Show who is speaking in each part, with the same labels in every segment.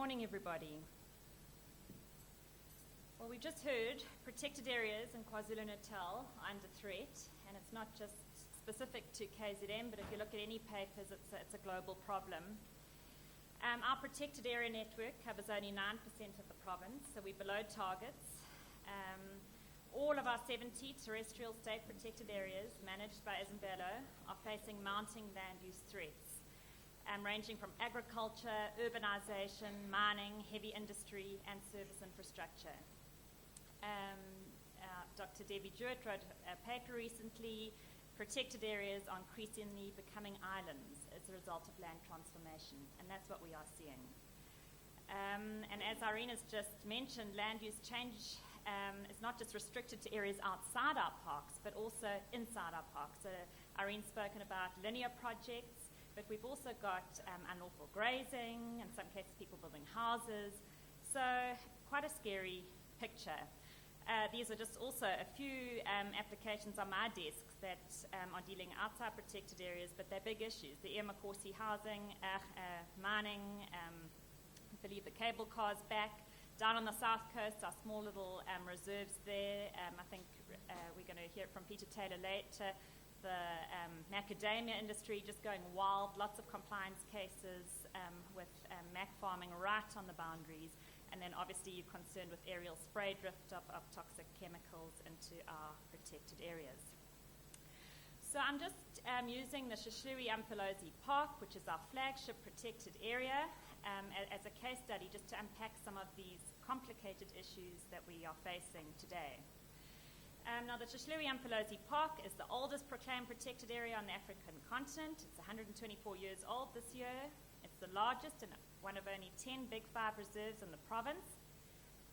Speaker 1: Morning, everybody. Well, we just heard protected areas in KwaZulu-Natal are under threat, and it's not just specific to KZN, but if you look at any papers, it's a global problem. Our protected area network covers only 9% of the province, so we're below targets. All of our 70 terrestrial state protected areas managed by Izimbelo are facing mounting land use threats, ranging from agriculture, urbanization, mining, heavy industry, and service infrastructure. Dr. Debbie Jewett wrote a paper recently, Protected Areas are increasingly becoming islands as a result of land transformation, and that's what we are seeing. And as Irene has just mentioned, land use change is not just restricted to areas outside our parks, but also inside our parks. So Irene's spoken about linear projects, but we've also got unlawful grazing, in some cases people building houses, so quite a scary picture. These are just also a few applications on my desks that are dealing outside protected areas, but they're big issues. The IMFOLOZI housing, mining, I believe the cable car's back. Down on the south coast, our small little reserves there. I think we're going to hear from Peter Taylor later. The macadamia industry just going wild, lots of compliance cases with mac farming right on the boundaries. And then obviously you're concerned with aerial spray drift of toxic chemicals into our protected areas. So I'm just using the IMFOLOZI Park, which is our flagship protected area, as a case study just to unpack some of these complicated issues that we are facing today. Now the IMFOLOZI Park is the oldest proclaimed protected area on the African continent. It's 124 years old this year. It's the largest and one of only 10 Big Five reserves in the province.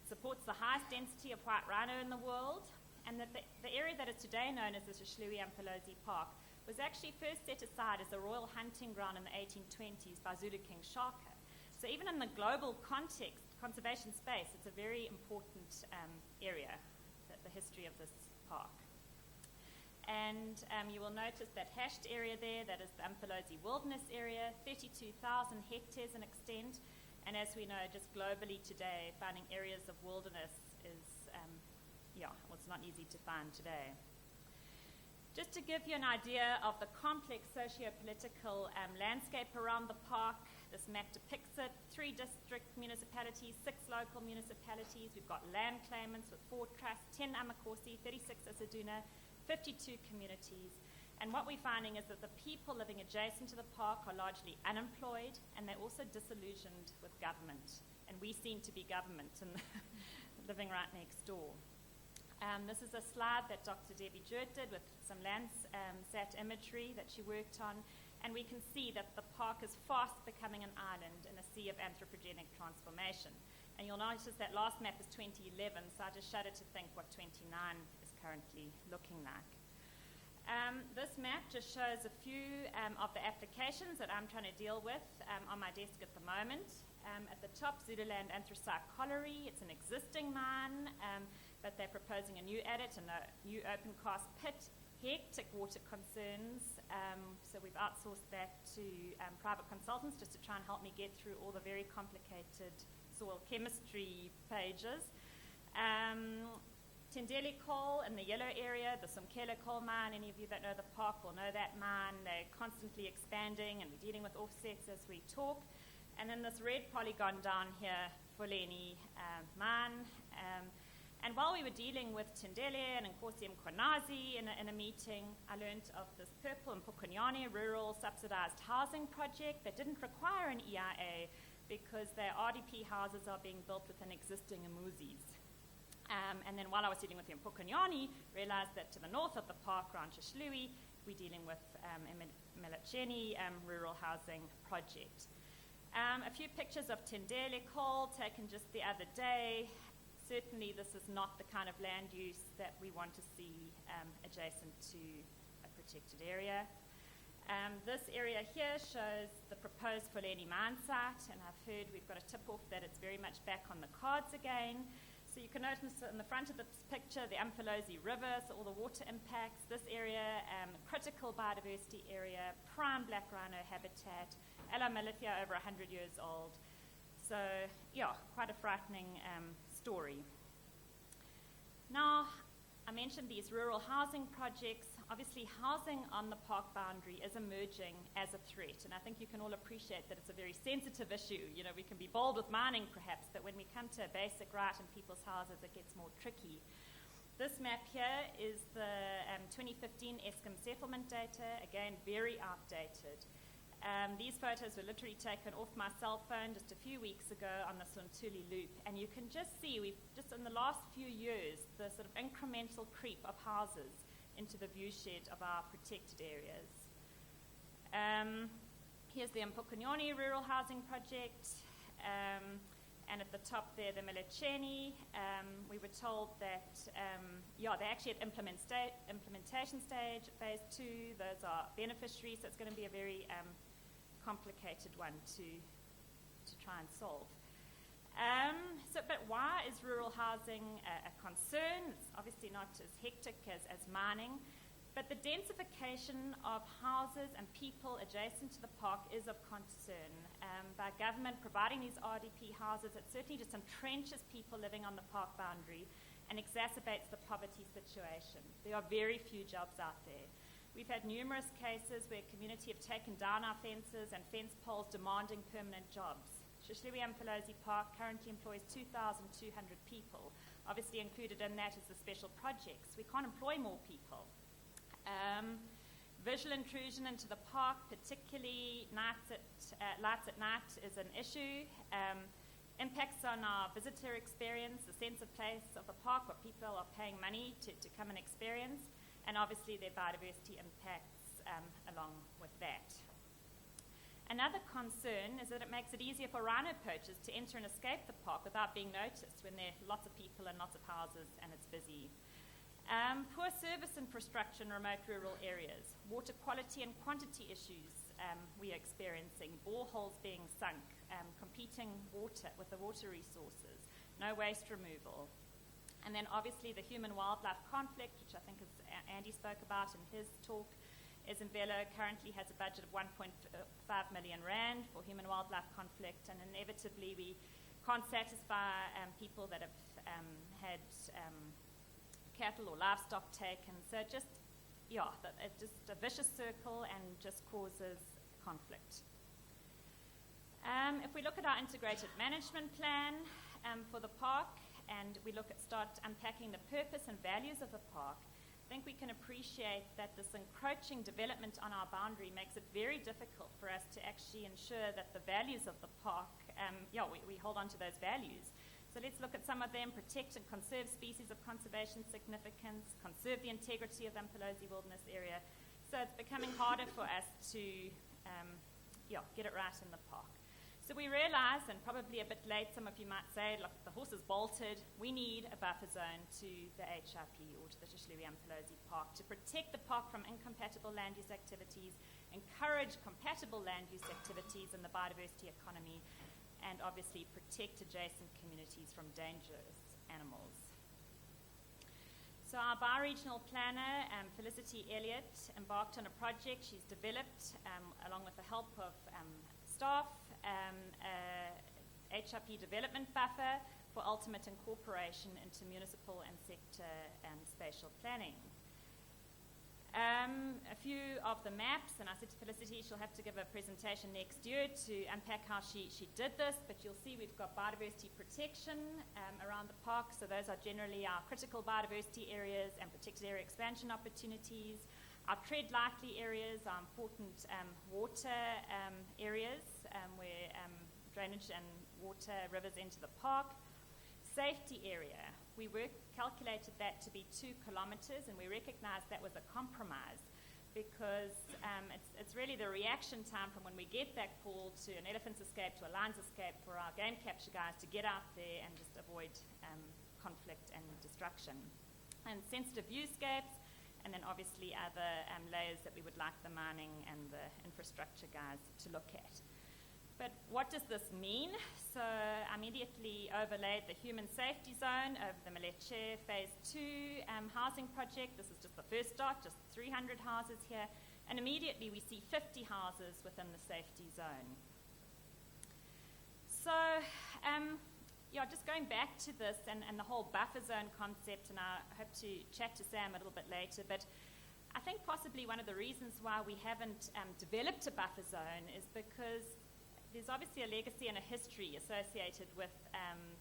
Speaker 1: It supports the highest density of white rhino in the world, and that the area that is today known as the IMFOLOZI Park was actually first set aside as a royal hunting ground in the 1820s by Zulu King Shaka. So even in the global context, conservation space, it's a very important area, the history of this park. And you will notice that hashed area there, that is the UMFOLOZI Wilderness Area, 32,000 hectares in extent. And as we know, just globally today, finding areas of wilderness is, it's not easy to find today. Just to give you an idea of the complex socio-political landscape around the park, this map depicts it. 3 district municipalities, 6 local municipalities. We've got land claimants with 4 trusts, 10 Amakosi, 36 Isiduna, 52 communities. And what we're finding is that the people living adjacent to the park are largely unemployed, and they're also disillusioned with government. And we seem to be government and living right next door. This is a slide that Dr. Debbie Jewett did with some Landsat imagery that she worked on. And we can see that the park is fast becoming an island in a sea of anthropogenic transformation. And you'll notice that last map is 2011, so I just shudder to think what 29 is currently looking like. This map just shows a few of the applications that I'm trying to deal with on my desk at the moment. At the top, Zululand Anthracite Colliery. It's an existing mine, but they're proposing a new adit and a new open cast pit. Hectic water concerns, so we've outsourced that to private consultants just to try and help me get through all the very complicated soil chemistry pages. Tendele coal in the yellow area, the Somkela coal mine. Any of you that know the park will know that mine. They're constantly expanding, and we're dealing with offsets as we talk. And then this red polygon down here, Fuleni mine. And while we were dealing with Tendele and Nkosi Mkonazi in a meeting, I learned of this purple Mpukunyane rural subsidized housing project that didn't require an EIA because their RDP houses are being built within existing amuzis. And then while I was dealing with the Mpukunyane, realized that to the north of the park around HLUHLUWE, we're dealing with a Melacheni rural housing project. A few pictures of Tendele coal taken just the other day. Certainly this is not the kind of land use that we want to see adjacent to a protected area. This area here shows the proposed Fuleni mine site, and I've heard we've got a tip-off that it's very much back on the cards again. So you can notice in the front of this picture the UMFOLOZI River, so all the water impacts. This area, critical biodiversity area, prime black rhino habitat, Alomalithia over 100 years old. So, yeah, quite a frightening story. Now, I mentioned these rural housing projects. Obviously, housing on the park boundary is emerging as a threat, and I think you can all appreciate that it's a very sensitive issue. You know, we can be bold with mining, perhaps, but when we come to a basic right in people's houses, it gets more tricky. This map here is the 2015 Eskom settlement data, again, very outdated. These photos were literally taken off my cell phone just a few weeks ago on the HLUHLUWE, and you can just see we've just in the last few years the sort of incremental creep of houses into the viewshed of our protected areas. Here's the Mpukunyoni Rural Housing Project, and at the top there the Milecheni. We were told that they actually at implementation stage, phase 2. Those are beneficiaries, so it's going to be a very complicated one to try and solve. But why is rural housing a concern? It's obviously not as hectic as mining, but the densification of houses and people adjacent to the park is of concern. By government providing these RDP houses, it certainly just entrenches people living on the park boundary and exacerbates the poverty situation. There are very few jobs out there. We've had numerous cases where community have taken down our fences and fence poles demanding permanent jobs. HLUHLUWE IMFOLOZI Park currently employs 2,200 people. Obviously included in that is the special projects. We can't employ more people. Visual intrusion into the park, particularly lights at night, is an issue. Impacts on our visitor experience, the sense of place of the park, what people are paying money to come and experience, and obviously their biodiversity impacts along with that. Another concern is that it makes it easier for rhino poachers to enter and escape the park without being noticed when there are lots of people and lots of houses and it's busy. Poor service infrastructure in remote rural areas, water quality and quantity issues we are experiencing, boreholes being sunk, competing with the water resources, no waste removal. And then obviously the human-wildlife conflict, which I think Andy spoke about in his talk, is Imvelo currently has a budget of 1.5 million rand for human-wildlife conflict, and inevitably we can't satisfy people that have had cattle or livestock taken. So it's just a vicious circle and just causes conflict. If we look at our integrated management plan for the park, and we start unpacking the purpose and values of the park, I think we can appreciate that this encroaching development on our boundary makes it very difficult for us to actually ensure that the values of the park, we hold on to those values. So let's look at some of them: protect and conserve species of conservation significance, conserve the integrity of the IMFOLOZI Wilderness Area. So it's becoming harder for us to get it right in the park. So we realize, and probably a bit late, some of you might say, look, the horse is bolted, we need a buffer zone to the HRP or to the HLUHLUWE IMFOLOZI Park to protect the park from incompatible land use activities, encourage compatible land use activities in the biodiversity economy, and obviously protect adjacent communities from dangerous animals. So our bi-regional planner, Felicity Elliott, embarked on a project she's developed, along with the help of staff, HRP development buffer for ultimate incorporation into municipal and sector spatial planning. A few of the maps, and I said to Felicity she'll have to give a presentation next year to unpack how she did this, but you'll see we've got biodiversity protection around the park, so those are generally our critical biodiversity areas and protected area expansion opportunities. Our tread lightly areas are important water areas where drainage and water rivers enter the park. Safety area, we calculated that to be 2 kilometres, and we recognised that was a compromise because it's really the reaction time from when we get that call to an elephant's escape to a lion's escape for our game capture guys to get out there and just avoid conflict and destruction. And sensitive viewscapes, and then obviously other layers that we would like the mining and the infrastructure guys to look at. But what does this mean? So I immediately overlaid the human safety zone over the Maleche Phase 2 housing project. This is just the first start, just 300 houses here. And immediately we see 50 houses within the safety zone. Just going back to this and the whole buffer zone concept, and I hope to chat to Sam a little bit later, but I think possibly one of the reasons why we haven't developed a buffer zone is because there's obviously a legacy and a history associated with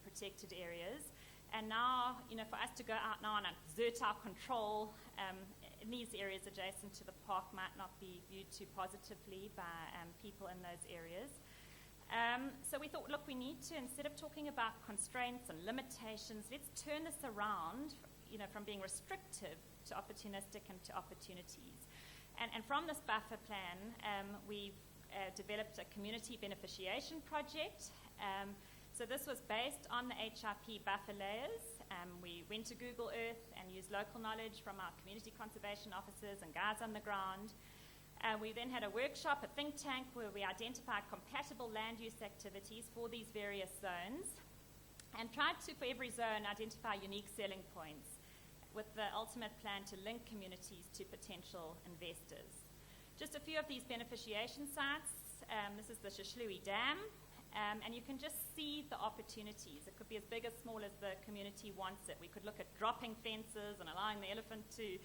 Speaker 1: protected areas. And now, for us to go out now and exert our control in these areas adjacent to the park might not be viewed too positively by people in those areas. So we thought, look, we need to, instead of talking about constraints and limitations, let's turn this around, from being restrictive to opportunistic and to opportunities. And from this buffer plan, we've developed a community beneficiation project. So this was based on the HRP buffer layers. We went to Google Earth and used local knowledge from our community conservation officers and guys on the ground. We then had a workshop, a think tank, where we identified compatible land use activities for these various zones and tried to, for every zone, identify unique selling points with the ultimate plan to link communities to potential investors. Just a few of these beneficiation sites. This is the HLUHLUWE Dam, and you can just see the opportunities. It could be as big as small as the community wants it. We could look at dropping fences and allowing the elephant to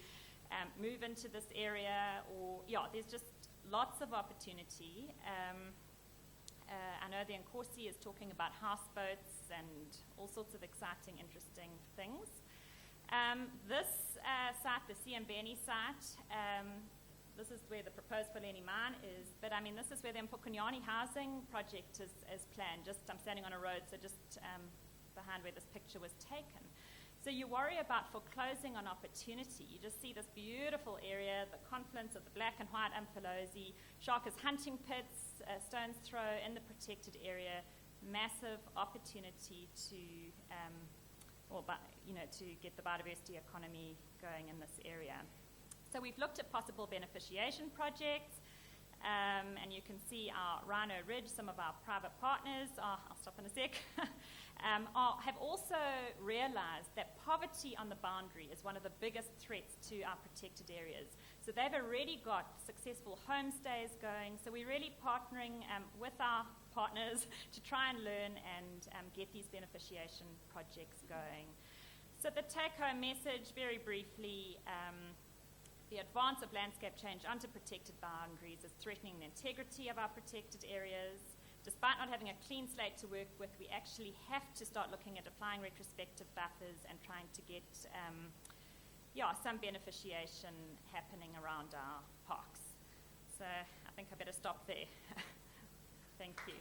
Speaker 1: move into this area, or there's just lots of opportunity. I know the Nkosi is talking about houseboats and all sorts of exciting, interesting things. This site, the Siambeni site, this is where the proposed Poleni mine is, but this is where the Mpukunyani housing project is planned. I'm standing on a road, so just behind where this picture was taken. So you worry about foreclosing on opportunity. You just see this beautiful area, the confluence of the black and white IMFOLOZI, Sharkers hunting pits, stone's throw in the protected area, massive opportunity to get the biodiversity economy going in this area. So we've looked at possible beneficiation projects, and you can see our Rhino Ridge, some of our private partners, I'll stop in a sec, have also realized that poverty on the boundary is one of the biggest threats to our protected areas. So they've already got successful homestays going, so we're really partnering with our partners to try and learn and get these beneficiation projects going. So the take-home message, very briefly, the advance of landscape change onto protected boundaries is threatening the integrity of our protected areas. Despite not having a clean slate to work with, we actually have to start looking at applying retrospective buffers and trying to get some beneficiation happening around our parks. So I think I better stop there. Thank you.